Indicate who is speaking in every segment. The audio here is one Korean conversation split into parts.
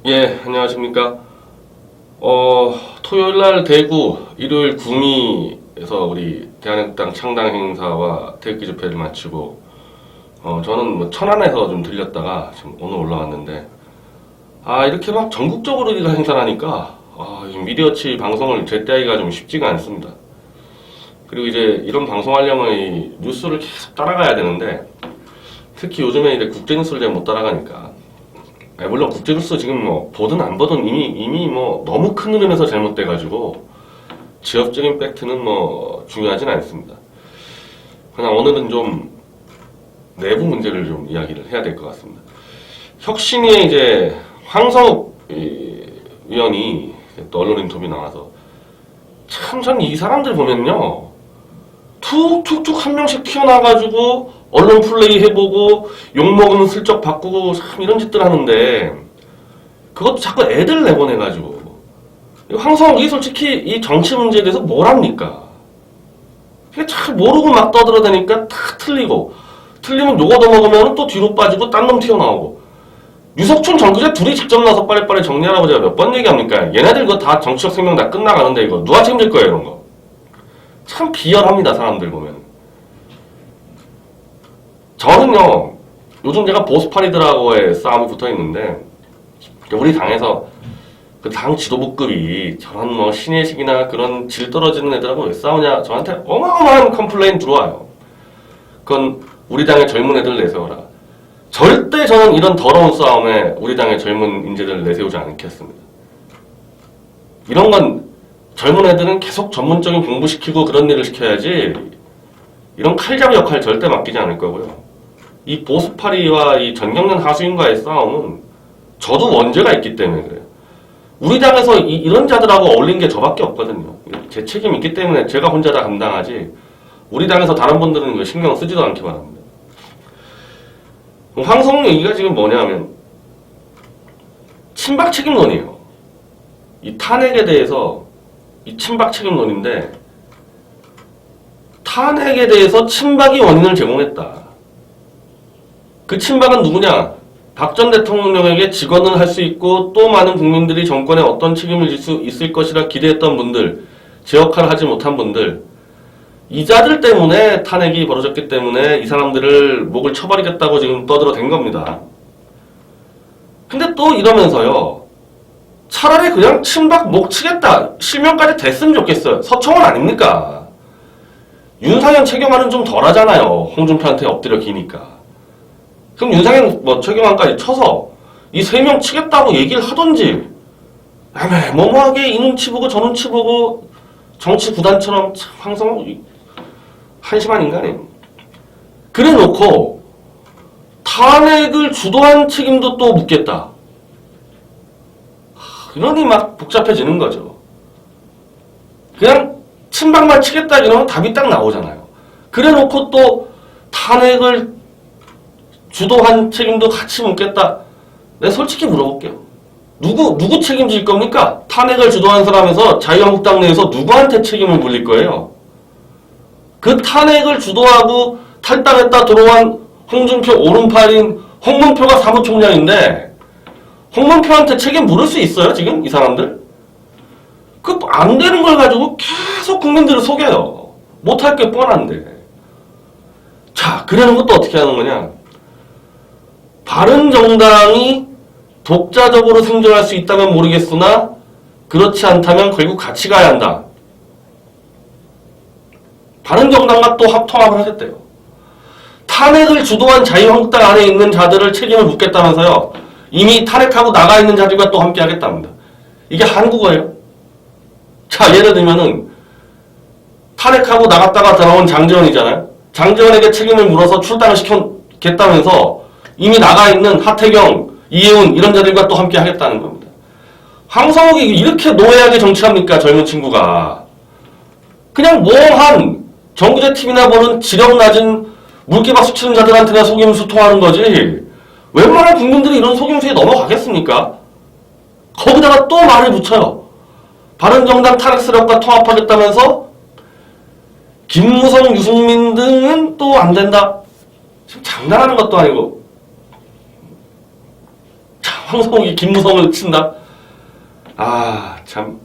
Speaker 1: 예, 안녕하십니까. 토요일날 대구, 일요일 구미에서 우리 대한민국당 창당 행사와 태극기 집회를 마치고, 저는 뭐 천안에서 좀 들렸다가 지금 오늘 올라왔는데, 이렇게 막 전국적으로 우리가 행사를 하니까, 미디어치 방송을 제때하기가 좀 쉽지가 않습니다. 그리고 이제 이런 방송하려면 이 뉴스를 계속 따라가야 되는데, 특히 요즘에 이제 국제뉴스를 잘 못 따라가니까, 물론 국제뉴스 지금 뭐 보든 안 보든 이미 뭐 너무 큰 흐름에서 잘못돼가지고 지역적인 팩트는 뭐 중요하진 않습니다. 그냥 오늘은 좀 내부 문제를 좀 이야기를 해야 될 것 같습니다. 혁신위에 이제 황성욱 위원이 또 언론 인터뷰 나와서 참 전 이 사람들 보면요 툭툭툭 한 명씩 튀어나와가지고 언론 플레이 해보고 욕먹으면 슬쩍 바꾸고 참 이런 짓들 하는데 그것도 자꾸 애들 내보내가지고 황성욱이 솔직히 이 정치 문제에 대해서 뭘 합니까? 잘 모르고 막 떠들어대니까 다 틀리고 틀리면 욕 얻어먹으면 또 뒤로 빠지고 딴 놈 튀어나오고 유석춘 정규재 둘이 직접 나서 빨리빨리 정리하라고 제가 몇 번 얘기합니까? 얘네들 이거 다 정치적 생명 다 끝나가는데 이거 누가 책임질 거예요 이런 거. 참 비열합니다 사람들 보면. 저는요 요즘 제가 보수파리들하고의 싸움이 붙어있는데 우리 당에서 그 당 지도부급이 저런 뭐 신혜식이나 그런 질 떨어지는 애들하고 왜 싸우냐 저한테 어마어마한 컴플레인 들어와요. 그건 우리 당의 젊은 애들 내세워라. 절대 저는 이런 더러운 싸움에 우리 당의 젊은 인재들을 내세우지 않겠습니다. 이런 건 젊은 애들은 계속 전문적인 공부시키고 그런 일을 시켜야지 이런 칼잡이 역할 절대 맡기지 않을 거고요. 이 보수파리와 이 전경련 하수인과의 싸움은 저도 원죄가 있기 때문에 그래요. 우리 당에서 이런 자들하고 어울린 게 저밖에 없거든요. 제 책임이 있기 때문에 제가 혼자 다 감당하지 우리 당에서 다른 분들은 이거 신경 쓰지도 않기 바랍니다. 황성욱 얘기가 지금 뭐냐면 친박 책임론이에요. 이 탄핵에 대해서 이 친박 책임론인데 탄핵에 대해서 친박이 원인을 제공했다. 그 친박은 누구냐? 박 전 대통령에게 직언을 할 수 있고 또 많은 국민들이 정권에 어떤 책임을 질 수 있을 것이라 기대했던 분들, 제 역할을 하지 못한 분들, 이 자들 때문에 탄핵이 벌어졌기 때문에 이 사람들을 목을 쳐버리겠다고 지금 떠들어댄 겁니다. 근데 또 이러면서요. 차라리 그냥 친박 목 치겠다. 실명까지 됐으면 좋겠어요. 서청원 아닙니까? 윤상현 최경환은 좀 덜하잖아요. 홍준표한테 엎드려 기니까. 그럼 윤상현 뭐 최경환까지 쳐서 이 세 명 치겠다고 얘기를 하던지 애매모호하게 이 눈치 보고 저 눈치 보고 정치 구단처럼 참 황성욱 한심한 인간이에요. 그래 놓고 탄핵을 주도한 책임도 또 묻겠다. 이러니 막 복잡해지는 거죠. 그냥 친박만 치겠다 이러면 답이 딱 나오잖아요. 그래 놓고 또 탄핵을 주도한 책임도 같이 묻겠다. 내가 솔직히 물어볼게요. 누구 책임질 겁니까? 탄핵을 주도한 사람에서 자유한국당 내에서 누구한테 책임을 물릴 거예요? 그 탄핵을 주도하고 탈당했다 들어온 홍준표 오른팔인 홍문표가 사무총장인데 홍문표한테 책임 물을 수 있어요 지금 이 사람들? 그 안 되는 걸 가지고 계속 국민들을 속여요. 못할 게 뻔한데. 자, 그러는 것도 어떻게 하는 거냐? 바른정당이 독자적으로 생존할 수 있다면 모르겠으나 그렇지 않다면 결국 같이 가야 한다. 바른정당과 또 통합을 하셨대요. 탄핵을 주도한 자유한국당 안에 있는 자들을 책임을 묻겠다면서요. 이미 탄핵하고 나가 있는 자들과 또 함께 하겠답니다. 이게 한국어예요. 자, 예를 들면은 탄핵하고 나갔다가 들어온 장제원이잖아요. 장제원에게 책임을 물어서 출당을 시켰겠다면서 이미 나가 있는 하태경, 이해운 이런 자들과 또 함께 하겠다는 겁니다. 황성욱이 이렇게 노예하게 정치합니까? 젊은 친구가. 그냥 멍한 정규재 TV나 보는 지력 낮은 물개박수 치는 자들한테나 속임수 통하는 거지. 웬만한 국민들이 이런 속임수에 넘어가겠습니까? 거기다가 또 말을 붙여요. 바른정당 탄핵 세력과 통합하겠다면서 김무성, 유승민 등은 또 안 된다. 지금 장난하는 것도 아니고. 자, 황성욱이 김무성을 친다? 아, 참.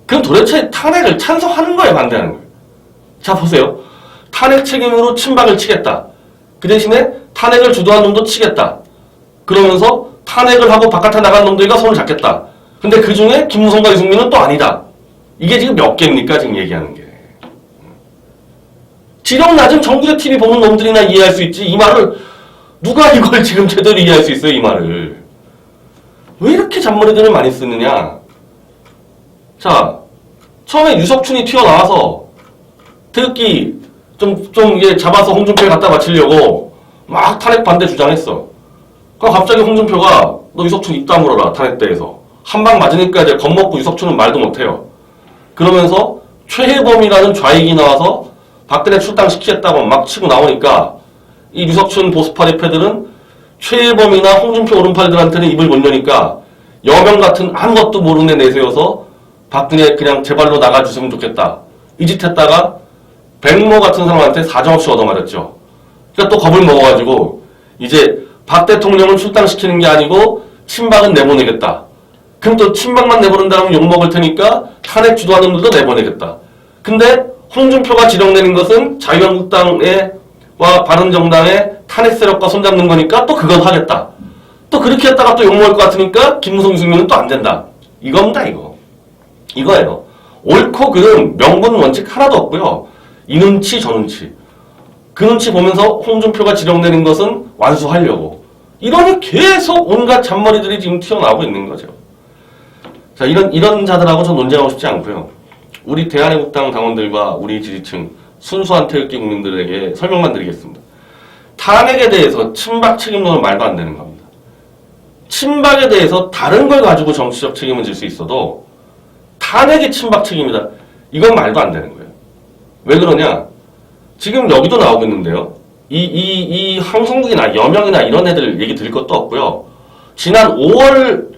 Speaker 1: 그럼 도대체 탄핵을 찬성하는 거예요, 반대하는 거예요? 자, 보세요. 탄핵 책임으로 친박을 치겠다. 그 대신에 탄핵을 주도한 놈도 치겠다. 그러면서 탄핵을 하고 바깥에 나간 놈들과 손을 잡겠다. 근데 그 중에 김무성과 유승민은 또 아니다. 이게 지금 몇 개입니까? 지금 얘기하는 게. 지력 낮은 정규제 TV 보는 놈들이나 이해할 수 있지. 이 말을 누가 이걸 지금 제대로 이해할 수 있어요, 이 말을. 왜 이렇게 잔머리들을 많이 쓰느냐. 자, 처음에 유석춘이 튀어나와서 태극기 좀 이게 잡아서 홍준표에 갖다 바치려고 막 탄핵 반대 주장했어. 그러니까 갑자기 홍준표가 너 유석춘 입 다물어라, 탄핵대에서. 한 방 맞으니까 이제 겁먹고 유석춘은 말도 못해요. 그러면서 최혜범이라는 좌익이 나와서 박근혜 출당시키겠다고 막 치고 나오니까 이 유석춘 보수파리 패들은 최혜범이나 홍준표 오른팔들한테는 입을 못 여니까 여명 같은 아무것도 모르는 애 내세워서 박근혜 그냥 제발로 나가주시면 좋겠다. 이 짓 했다가 백모 같은 사람한테 사정없이 얻어맞았죠. 그러니까 또 겁을 먹어가지고 이제 박 대통령을 출당시키는 게 아니고 친박은 내보내겠다. 그럼 또 친박만 내보낸다면 욕먹을 테니까 탄핵 주도하는 놈들도 내보내겠다. 근데 홍준표가 지령내는 것은 자유한국당과 바른정당의 탄핵 세력과 손잡는 거니까 또 그건 하겠다. 또 그렇게 했다가 또 욕먹을 것 같으니까 김무성, 유승민은 또 안 된다. 이겁니다, 이거. 이거예요. 옳고 그름, 명분 원칙 하나도 없고요. 이 눈치, 저 눈치. 그 눈치 보면서 홍준표가 지령내는 것은 완수하려고. 이러니 계속 온갖 잔머리들이 지금 튀어나오고 있는 거죠. 자, 이런 자들하고 전 논쟁하고 싶지 않고요. 우리 대한민국당 당원들과 우리 지지층, 순수한 태극기 국민들에게 설명만 드리겠습니다. 탄핵에 대해서 친박 책임론은 말도 안 되는 겁니다. 친박에 대해서 다른 걸 가지고 정치적 책임은 질 수 있어도 탄핵이 친박 책임이다. 이건 말도 안 되는 거예요. 왜 그러냐? 지금 여기도 나오고 있는데요. 이 황성국이나 여명이나 이런 애들 얘기 드릴 것도 없고요. 지난 5월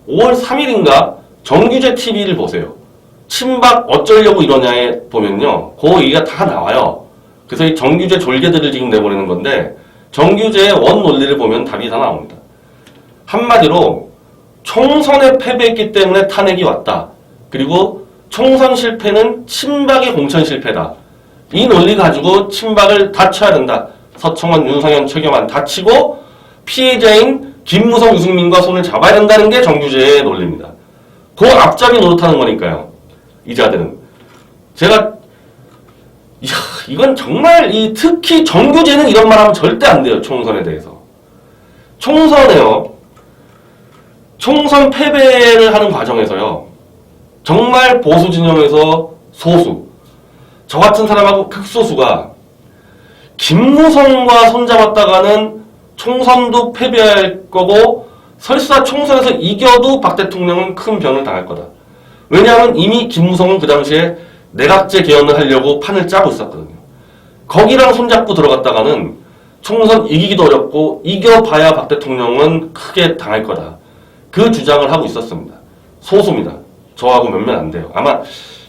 Speaker 1: 3일인가 정규제 TV를 보세요. 친박 어쩌려고 이러냐에 보면요. 그 얘기가 다 나와요. 그래서 이 정규제 졸개들을 지금 내보내는 건데 정규제의 원 논리를 보면 답이 다 나옵니다. 한마디로 총선에 패배했기 때문에 탄핵이 왔다. 그리고 총선 실패는 친박의 공천 실패다. 이 논리 가지고 친박을 다 쳐야 된다. 서청원, 윤석열, 최경환 다 치고 피해자인 김무성, 유승민과 손을 잡아야 된다는 게 정규제의 논리입니다. 그 앞잡이 노릇하는 거니까요. 이 자들은. 제가 이건 정말 특히 정규제는 이런 말 하면 절대 안 돼요. 총선에 대해서. 총선에요. 총선 패배를 하는 과정에서요. 정말 보수 진영에서 소수, 저 같은 사람하고 극소수가 김무성과 손잡았다가는 총선도 패배할 거고 설사 총선에서 이겨도 박 대통령은 큰 변을 당할 거다. 왜냐하면 이미 김무성은 그 당시에 내각제 개헌을 하려고 판을 짜고 있었거든요. 거기랑 손잡고 들어갔다가는 총선 이기기도 어렵고 이겨봐야 박 대통령은 크게 당할 거다. 그 주장을 하고 있었습니다. 소수입니다. 저하고 몇몇 안 돼요. 아마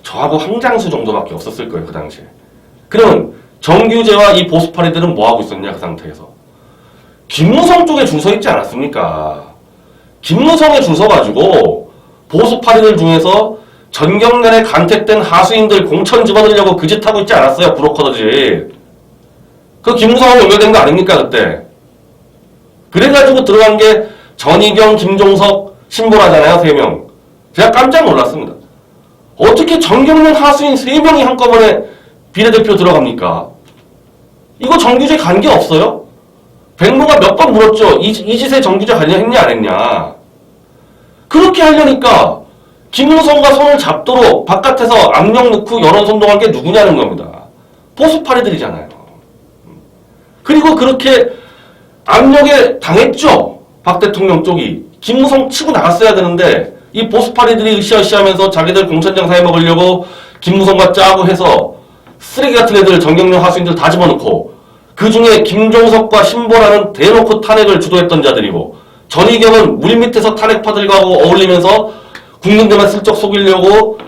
Speaker 1: 저하고 황장수 정도밖에 없었을 거예요. 그 당시에. 그러면 정규제와 이 보수파리들은 뭐하고 있었냐 그 상태에서. 김무성 쪽에 줄 서 있지 않았습니까? 김무성에 줄 서가지고 보수파리들 중에서 전경련에 간택된 하수인들 공천 집어넣으려고 그 짓 하고 있지 않았어요? 브로커들 짓. 그 김무성하고 연결된 거 아닙니까 그때? 그래가지고 들어간 게 전희경, 김종석, 신보라잖아요. 3명. 제가 깜짝 놀랐습니다. 어떻게 전경련 하수인 3명이 한꺼번에 비례대표 들어갑니까? 이거 정규제 관계 없어요? 백모가 몇 번 물었죠. 이 짓에 정규제 관련했냐 안 했냐. 그렇게 하려니까 김무성과 손을 잡도록 바깥에서 압력 넣고 여론 선동한 게 누구냐는 겁니다. 보수파리들이잖아요. 그리고 그렇게 압력에 당했죠. 박 대통령 쪽이. 김무성 치고 나갔어야 되는데 이 보수파리들이 으쌰으쌰하면서 자기들 공천장 사해 먹으려고 김무성과 짜고 해서 쓰레기 같은 애들 정경련 하수인들 다 집어넣고 그 중에 김종석과 신보라는 대놓고 탄핵을 주도했던 자들이고 전희경은 물 밑에서 탄핵파들과 어울리면서 국민들만 슬쩍 속이려고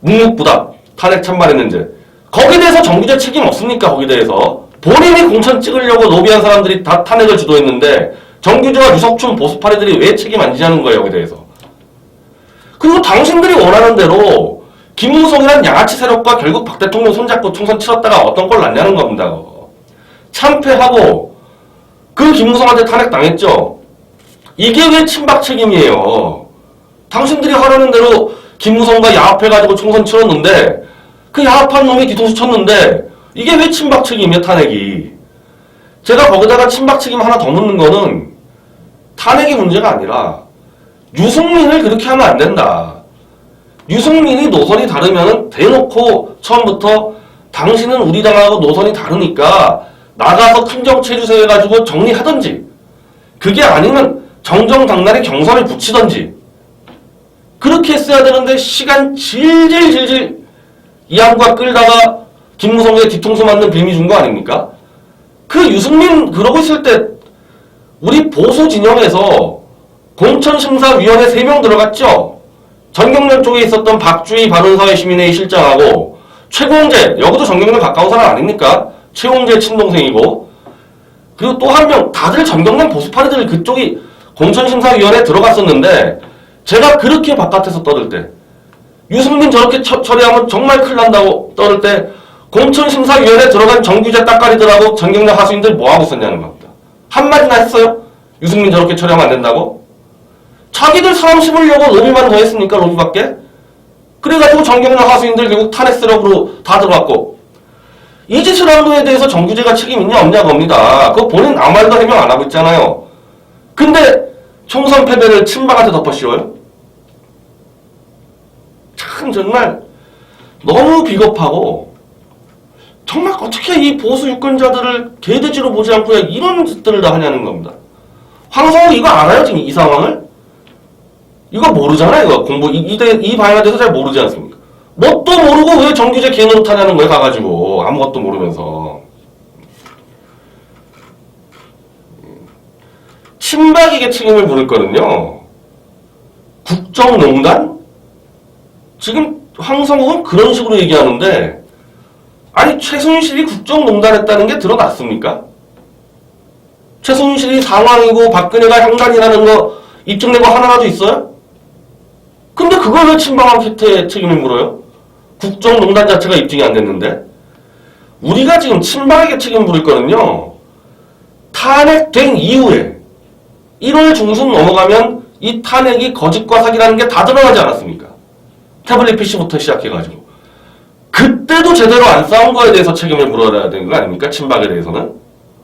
Speaker 1: 묵묵부답 탄핵 찬반했는지 거기에 대해서 정규제 책임 없습니까? 거기에 대해서 본인이 공천 찍으려고 로비한 사람들이 다 탄핵을 주도했는데 정규재와 유석춘 보수파리들이 왜 책임 안 지냐는 거예요, 여기에 대해서. 그리고 당신들이 원하는 대로 김무성이란 양아치 세력과 결국 박 대통령 손잡고 총선 치렀다가 어떤 꼴 났냐는 겁니다. 참패하고 그 김무성한테 탄핵당했죠. 이게 왜 친박 책임이에요. 당신들이 하라는 대로 김무성과 야합해가지고 총선 치렀는데 그 야합한 놈이 뒤통수 쳤는데 이게 왜 친박 책임이에요, 탄핵이. 제가 거기다가 친박 책임 하나 더 묻는 거는 탄핵이 문제가 아니라 유승민을 그렇게 하면 안 된다. 유승민이 노선이 다르면 대놓고 처음부터 당신은 우리 당하고 노선이 다르니까 나가서 큰 정치 해주세요 해가지고 정리하든지, 그게 아니면 정정당당히 경선을 붙이든지 그렇게 했어야 되는데 시간 질질질질 이양과 끌다가 김무성의 뒤통수 맞는 빌미 준 거 아닙니까? 그 유승민 그러고 있을 때 우리 보수 진영에서 공천심사위원회 3명 들어갔죠. 전경련 쪽에 있었던 박주희 바른사회 시민회의 실장하고 최공재, 여기도 전경련 가까운 사람 아닙니까? 최공재 친동생이고, 그리고 또 한 명, 다들 전경련 보수파리들 그쪽이 공천심사위원회에 들어갔었는데 제가 그렇게 바깥에서 떠들 때, 유승민 저렇게 처리하면 정말 큰일 난다고 떠들 때 공천심사위원회에 들어간 정규재 따까리들하고 전경련 하수인들 뭐하고 있었냐는 겁니다. 한마디나 했어요? 유승민 저렇게 처리하면 안 된다고? 자기들 사람 심으려고 로비만 더 했습니까? 로비밖에? 그래가지고 전경련 하수인들 결국 탄핵 세력으로 다 들어갔고, 이 짓을 한 거에 대해서 정규재가 책임 있냐 없냐 겁니다. 그거 본인 아무 말도 해명 안 하고 있잖아요. 근데 총선 패배를 친박한테 덮어씌워요? 참 정말 너무 비겁하고, 정말 어떻게 이 보수 유권자들을 개돼지로 보지 않고 이런 짓들을 다 하냐는 겁니다. 황성우 이거 알아요? 지금 이 상황을? 이거 모르잖아요. 이거 공부 이 방향에 대해서 잘 모르지 않습니까? 뭣도 모르고 왜 정규재 개노릇 하냐는 거예요. 가가지고 아무것도 모르면서. 친박에게 책임을 물을 거는요, 국정농단? 지금 황성욱은 그런 식으로 얘기하는데, 아니 최순실이 국정농단했다는 게 드러났습니까? 최순실이 상황이고 박근혜가 형단이라는 거 입증된 거 하나라도 있어요? 근데 그걸 왜 친박한테 책임을 물어요? 국정농단 자체가 입증이 안 됐는데. 우리가 지금 친박에게 책임을 물을 거는요, 탄핵된 이후에 1월 중순 넘어가면 이 탄핵이 거짓과 사기라는 게 다 드러나지 않았습니까? 태블릿 PC부터 시작해가지고. 그때도 제대로 안 싸운 거에 대해서 책임을 물어야 되는 거 아닙니까? 친박에 대해서는.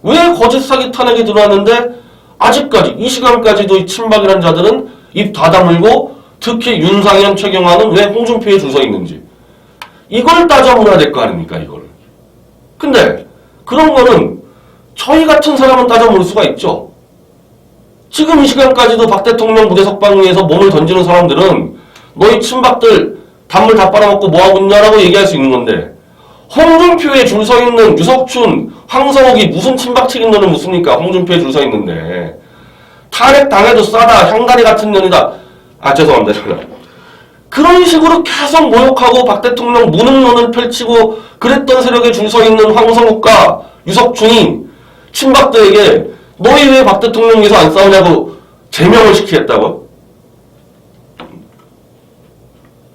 Speaker 1: 왜 거짓 사기 탄핵이 들어왔는데 아직까지 이 시간까지도 이 친박이라는 자들은 입 다 다물고, 특히 윤상현, 최경환은 왜 홍준표에 줄 서 있는지 이걸 따져 물어야 될 거 아닙니까? 이거를. 근데 그런 거는 저희 같은 사람은 따져 물을 수가 있죠. 지금 이 시간까지도 박 대통령 무대 석방 위에서 몸을 던지는 사람들은 너희 친박들 단물 다 빨아먹고 뭐하고 있냐라고 얘기할 수 있는 건데, 홍준표에 줄 서 있는 유석춘, 황성욱이 무슨 친박 책임론을 묻습니까? 홍준표에 줄 서 있는데. 탄핵 당해도 싸다, 향다리 같은 년이다. 아 죄송합니다. 그런 식으로 계속 모욕하고 박 대통령 무능론을 펼치고 그랬던 세력에 줄 서 있는 황성욱과 유석춘이 친박들에게 너희 왜 박 대통령 위해서 안 싸우냐고 제명을 시키겠다고?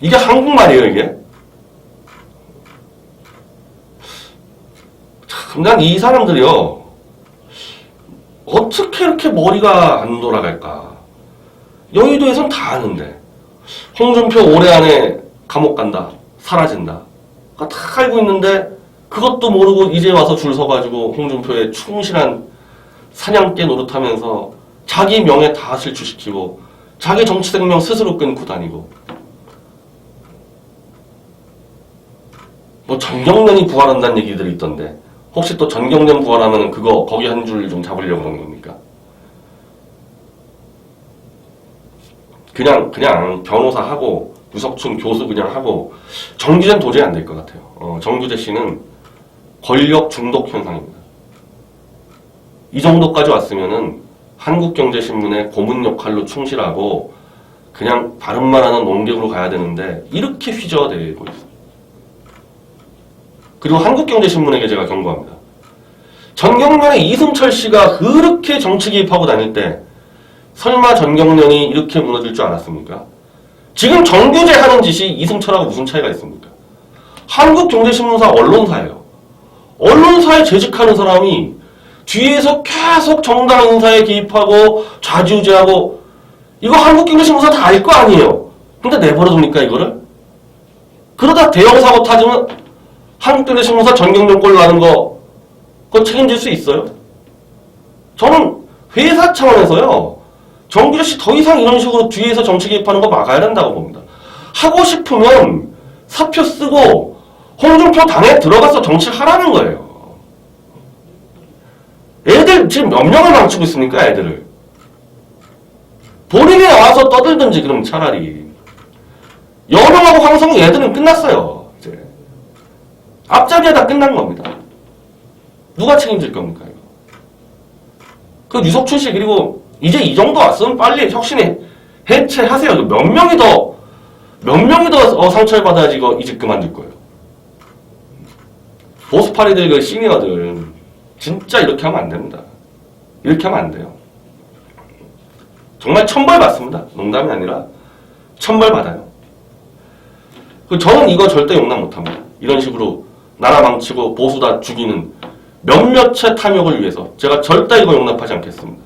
Speaker 1: 이게 한국말이에요, 이게? 참, 난 이 사람들이요, 어떻게 이렇게 머리가 안 돌아갈까? 여의도에선 다 아는데, 홍준표 올해 안에 감옥 간다, 사라진다, 다 알고 있는데, 그것도 모르고 이제 와서 줄 서가지고 홍준표에 충실한 사냥개 노릇하면서 자기 명예 다 실추시키고, 자기 정치 생명 스스로 끊고 다니고, 뭐 전경련이 부활한다는 얘기들이 있던데, 혹시 또 전경련 부활하면 그거 거기 한 줄 좀 잡으려고 그런 겁니까? 그냥 변호사 하고 유석춘 교수 그냥 하고, 정규재는 도저히 안 될 것 같아요. 정규재 씨는 권력 중독 현상입니다. 이 정도까지 왔으면은 한국경제신문의 고문 역할로 충실하고 그냥 바른말 하는 논객으로 가야 되는데 이렇게 휘저어대고 있어요. 그리고 한국경제신문에게 제가 경고합니다. 전경련에 이승철 씨가 그렇게 정치 개입하고 다닐 때 설마 전경련이 이렇게 무너질 줄 알았습니까? 지금 정규재 하는 짓이 이승철하고 무슨 차이가 있습니까? 한국경제신문사 언론사예요. 언론사에 재직하는 사람이 뒤에서 계속 정당 인사에 개입하고 좌지우지하고 이거 한국경제신문사 다 알 거 아니에요. 근데 내버려둡니까 이거를? 그러다 대형 사고 터지면 한국경제신문사 전경련 꼴 나는 거 그거 책임질 수 있어요? 저는 회사 차원에서요. 정규재 씨 더 이상 이런 식으로 뒤에서 정치 개입하는 거 막아야 된다고 봅니다. 하고 싶으면 사표 쓰고 홍준표 당에 들어가서 정치를 하라는 거예요. 애들 지금 몇 명을 망치고 있습니까? 애들을. 본인이 나와서 떠들든지 그럼 차라리. 여명하고 황성우 애들은 끝났어요. 이제. 앞자리에 다 끝난 겁니다. 누가 책임질 겁니까? 이거? 그 유석춘 씨 그리고 이제 이 정도 왔으면 빨리 혁신에 해체하세요. 몇 명이 더 상처를 받아야지 이거 이제 그만둘 거예요. 보수파리들 그 시니어들 진짜 이렇게 하면 안 됩니다. 이렇게 하면 안 돼요. 정말 천벌 받습니다. 농담이 아니라 천벌 받아요. 저는 이거 절대 용납 못합니다. 이런 식으로 나라 망치고 보수 다 죽이는 몇몇의 탐욕을 위해서 제가 절대 이거 용납하지 않겠습니다.